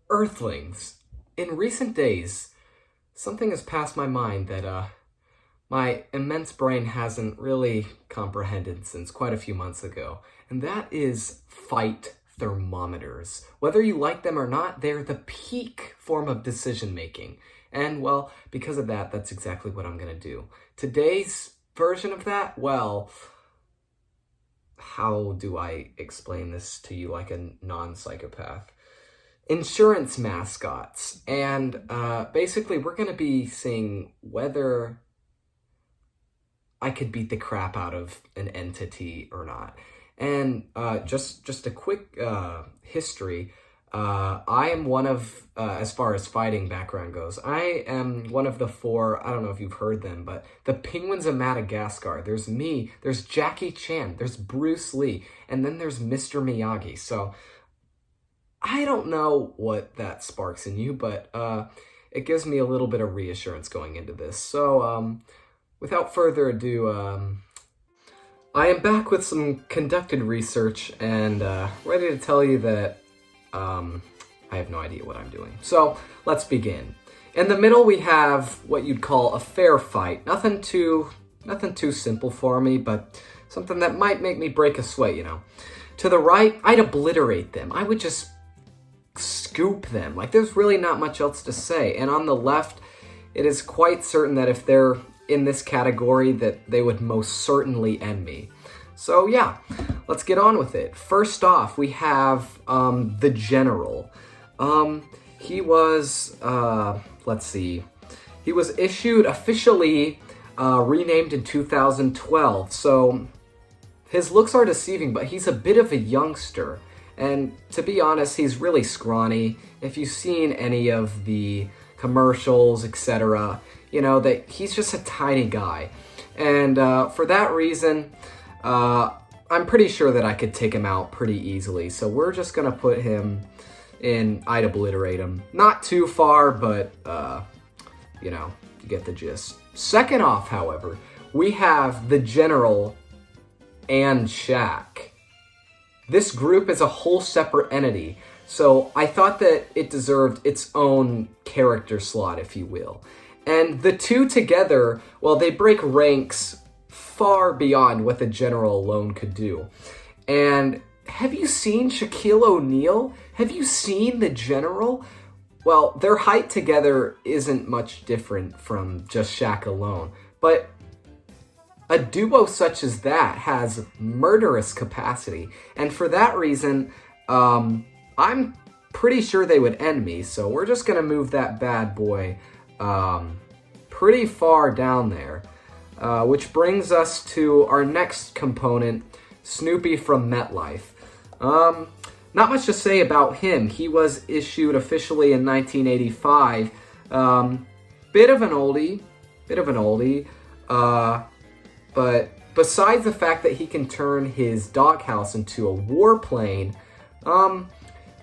Earthlings, in recent days, something has passed my mind that my immense brain hasn't really comprehended since quite a few months ago, and that is fight thermometers. Whether you like them or not, they're the peak form of decision making. And well, because of that, that's exactly what I'm going to do. Today's version of that, well, how do I explain this to you like a non-psychopath? Insurance mascots. And basically, we're going to be seeing whether I could beat the crap out of an entity or not. And just a quick history. I am one of, as far as fighting background goes, I am one of the four, I don't know if you've heard them, but the Penguins of Madagascar. There's me, there's Jackie Chan, there's Bruce Lee, and then there's Mr. Miyagi. So I don't know what that sparks in you, but it gives me a little bit of reassurance going into this. So without further ado, I am back with some conducted research and ready to tell you that I have no idea what I'm doing. So let's begin. In the middle, we have what you'd call a fair fight. Nothing too simple for me, but something that might make me break a sweat, you know. To the right, I'd obliterate them. I would just scoop them. Like, there's really not much else to say. And on the left, it is quite certain that if they're in this category, that they would most certainly end me. So yeah, let's get on with it. First off, we have the General. He was, let's see, he was issued officially renamed in 2012. So his looks are deceiving, but he's a bit of a youngster. And to be honest, he's really scrawny. If you've seen any of the commercials, etc., you know that he's just a tiny guy. And for that reason, I'm pretty sure that I could take him out pretty easily. So we're just going to put him in, I'd obliterate him. Not too far, but, you know, you get the gist. Second off, however, we have the General and Shaq. This group is a whole separate entity, so I thought that it deserved its own character slot, if you will. And the two together, well, they break ranks far beyond what the General alone could do. And have you seen Shaquille O'Neal? Have you seen the General? Well, their height together isn't much different from just Shaq alone, but a duo such as that has murderous capacity, and for that reason, I'm pretty sure they would end me, so we're just gonna move that bad boy pretty far down there, which brings us to our next component, Snoopy from Metlife. Not much to say about him. He was issued officially in 1985. Bit of an oldie, but besides the fact that he can turn his doghouse into a warplane, I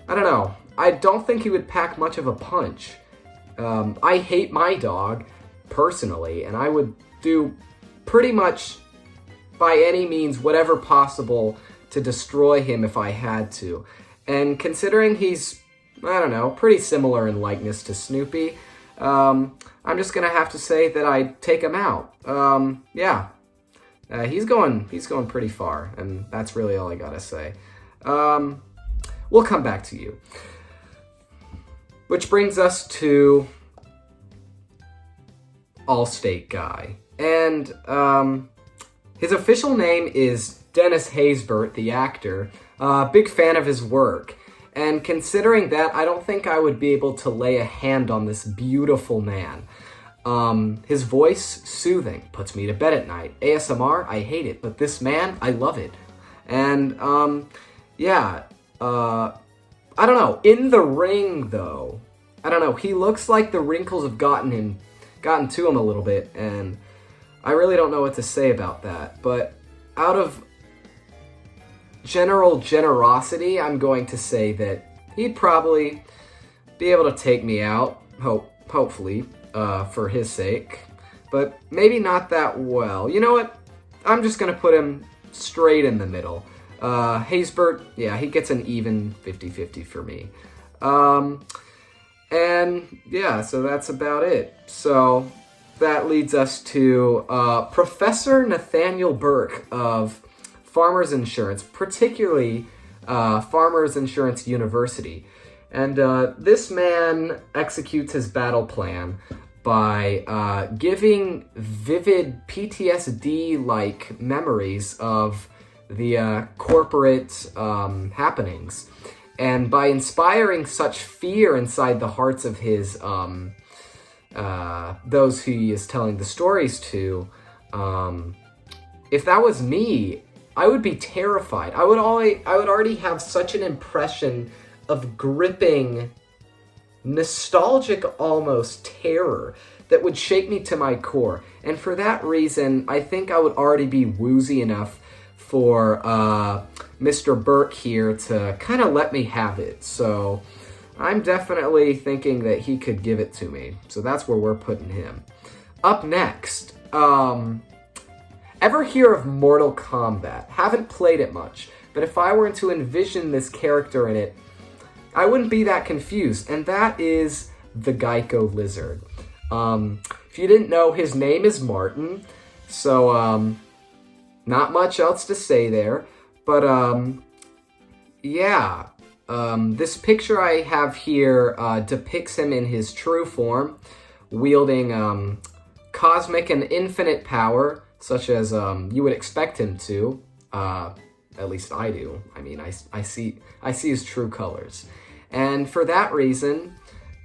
don't know. I don't think he would pack much of a punch. I hate my dog, personally, and I would do pretty much by any means whatever possible to destroy him if I had to. And considering he's, I don't know, pretty similar in likeness to Snoopy, I'm just gonna have to say that I'd take him out. Yeah. He's going pretty far, and that's really all I gotta say. We'll come back to you. Which brings us to Allstate Guy. And his official name is Dennis Haysbert, the actor. Big fan of his work. And considering that, I don't think I would be able to lay a hand on this beautiful man. His voice, soothing, puts me to bed at night. ASMR, I hate it, but this man, I love it. And, yeah, I don't know. In the ring, though, I don't know. He looks like the wrinkles have gotten to him a little bit, and I really don't know what to say about that. But out of general generosity, I'm going to say that he'd probably be able to take me out, hopefully, for his sake. But maybe not that well. You know what? I'm just going to put him straight in the middle. Haysbert, yeah, he gets an even 50-50 for me. And yeah, so that's about it. So that leads us to Professor Nathaniel Burke of Farmers Insurance, particularly Farmers Insurance University. And this man executes his battle plan by giving vivid PTSD-like memories of the corporate happenings. And by inspiring such fear inside the hearts of his those who he is telling the stories to, if that was me, I would be terrified. I would already have such an impression of gripping, nostalgic almost terror that would shake me to my core. And for that reason, I think I would already be woozy enough for Mr. Burke here to kind of let me have it. So I'm definitely thinking that he could give it to me. So that's where we're putting him. Up next, ever hear of Mortal Kombat? Haven't played it much, but if I were to envision this character in it, I wouldn't be that confused, and that is the Geico Lizard. If you didn't know, his name is Martin, so not much else to say there, but yeah, this picture I have here depicts him in his true form, wielding cosmic and infinite power, such as you would expect him to. At least I do. I mean, I see his true colors. And for that reason,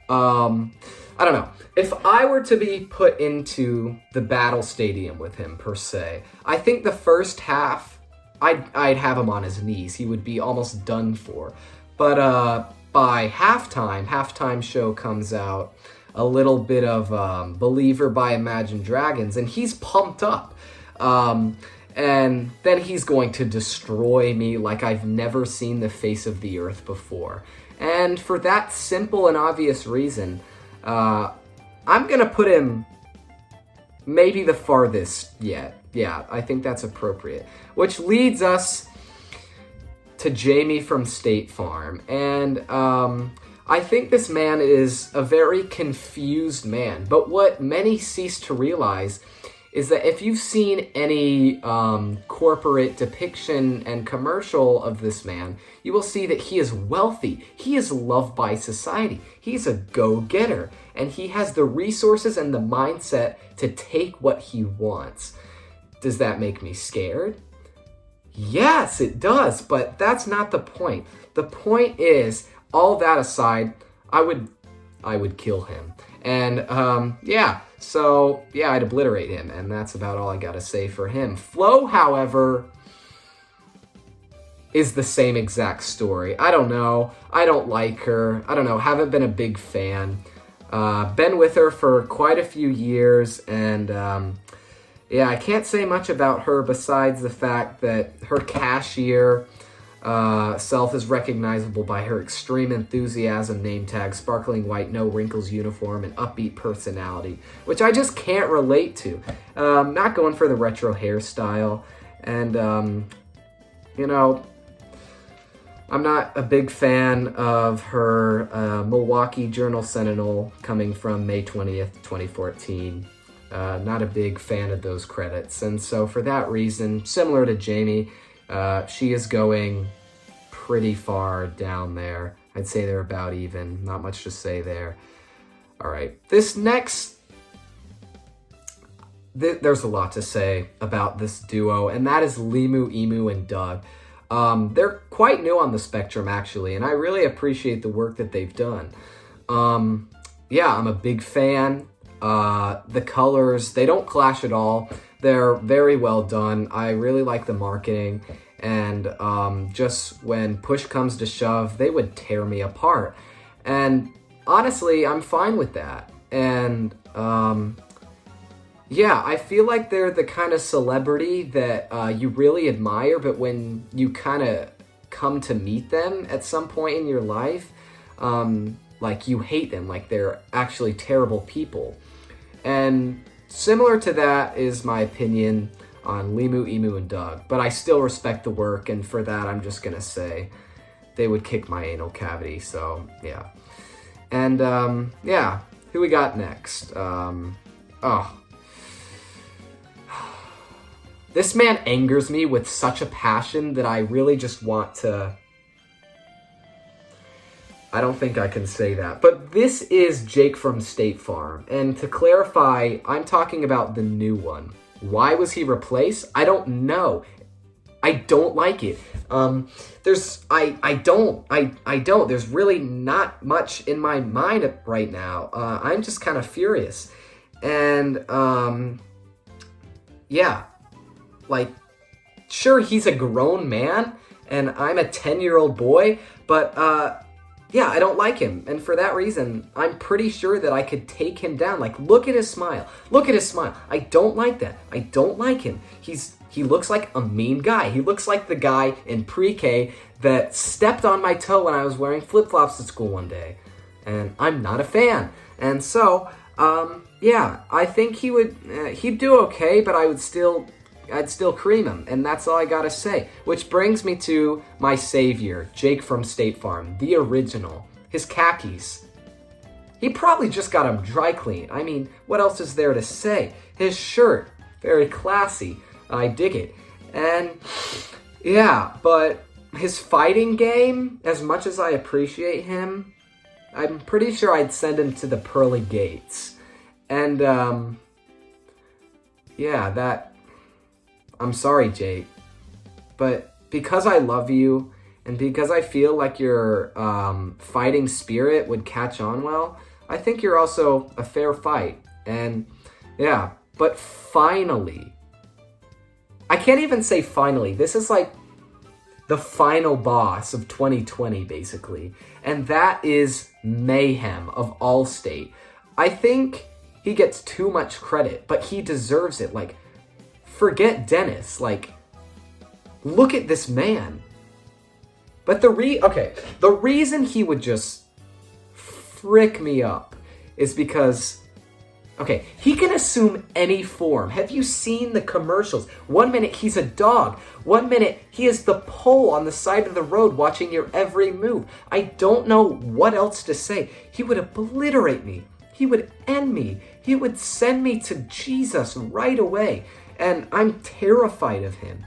I don't know. If I were to be put into the battle stadium with him, per se, I think the first half, I'd have him on his knees. He would be almost done for. But by halftime show comes out, a little bit of Believer by Imagine Dragons, and he's pumped up. And then he's going to destroy me like I've never seen the face of the earth before. And for that simple and obvious reason, I'm going to put him maybe the farthest yet. Yeah, I think that's appropriate. Which leads us to Jamie from State Farm. And I think this man is a very confused man. But what many cease to realize is that if you've seen any corporate depiction and commercial of this man, you will see that he is wealthy. He is loved by society. He's a go-getter. And he has the resources and the mindset to take what he wants. Does that make me scared? Yes, it does. But that's not the point. The point is, all that aside, I would kill him. And so I'd obliterate him, and that's about all I gotta say for him. Flo, however, is the same exact story. I don't know. I don't like her. I don't know. Haven't been a big fan. Been with her for quite a few years, and I can't say much about her besides the fact that her cashier self is recognizable by her extreme enthusiasm name tag, sparkling white, no wrinkles uniform, and upbeat personality, which I just can't relate to. Not going for the retro hairstyle, and I'm not a big fan of her Milwaukee Journal-Sentinel coming from May 20th, 2014. Not a big fan of those credits, and so for that reason, similar to Jamie, she is going pretty far down there. I'd say they're about even. Not much to say there. All right. This next... there's a lot to say about this duo, and that is Limu, Emu, and Doug. They're quite new on the spectrum, actually, and I really appreciate the work that they've done. I'm a big fan. The colors, they don't clash at all. They're very well done. I really like the marketing, and just when push comes to shove, they would tear me apart. And honestly, I'm fine with that. And I feel like they're the kind of celebrity that you really admire, but when you kind of come to meet them at some point in your life, like you hate them, like they're actually terrible people. And similar to that is my opinion on Limu, Emu, and Doug. But I still respect the work, and for that I'm just going to say they would kick my anal cavity, so yeah. And, yeah, who we got next? This man angers me with such a passion that I really just want to... I don't think I can say that. But this is Jake from State Farm. And to clarify, I'm talking about the new one. Why was he replaced? I don't know. I don't like it. I don't. There's really not much in my mind right now. I'm just kind of furious. And, yeah. Like, sure, he's a grown man, and I'm a 10-year-old boy, but, yeah, I don't like him. And for that reason, I'm pretty sure that I could take him down. Like, look at his smile. Look at his smile. I don't like that. I don't like him. He looks like a mean guy. He looks like the guy in pre-K that stepped on my toe when I was wearing flip-flops to school one day. And I'm not a fan. And so, yeah, I think he'd do okay, but I'd still cream him, and that's all I gotta say. Which brings me to my savior, Jake from State Farm, the original. His khakis. He probably just got them dry cleaned. I mean, what else is there to say? His shirt, very classy. I dig it. And, yeah, but his fighting game, as much as I appreciate him, I'm pretty sure I'd send him to the pearly gates. And, yeah, that... I'm sorry, Jake, but because I love you and because I feel like your fighting spirit would catch on well, I think you're also a fair fight. And yeah, but finally, I can't even say finally. This is like the final boss of 2020, basically. And that is Mayhem of Allstate. I think he gets too much credit, but he deserves it. Like, forget Dennis. Like, look at this man. But the reason he would just frick me up is because, okay, he can assume any form. Have you seen the commercials? 1 minute he's a dog. 1 minute he is the pole on the side of the road watching your every move. I don't know what else to say. He would obliterate me. He would end me. He would send me to Jesus right away. And I'm terrified of him.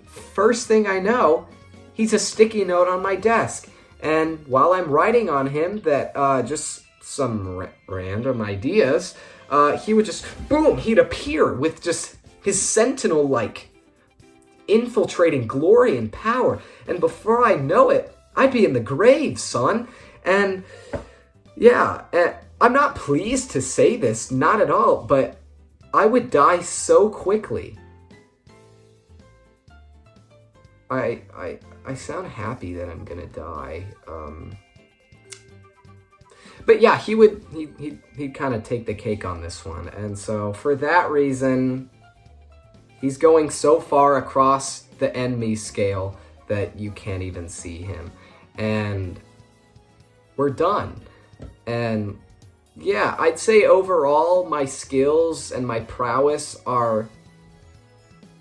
First thing I know, he's a sticky note on my desk. And while I'm writing on him that just some random ideas, he would just, boom, he'd appear with just his sentinel-like infiltrating glory and power. And before I know it, I'd be in the grave, son. And yeah, I'm not pleased to say this, not at all, but I would die so quickly. I sound happy that I'm gonna die. But yeah, he'd kind of take the cake on this one. And so for that reason, he's going so far across the enemy scale that you can't even see him. And we're done. And yeah, I'd say overall my skills and my prowess are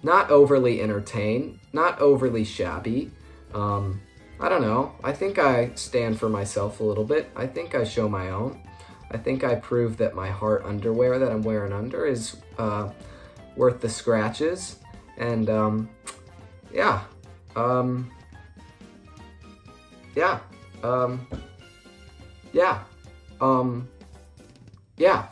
not overly entertained, not overly shabby. I don't know. I think I stand for myself a little bit. I think I show my own. I think I prove that my heart underwear that I'm wearing under is worth the scratches. And yeah. Yeah. Yeah.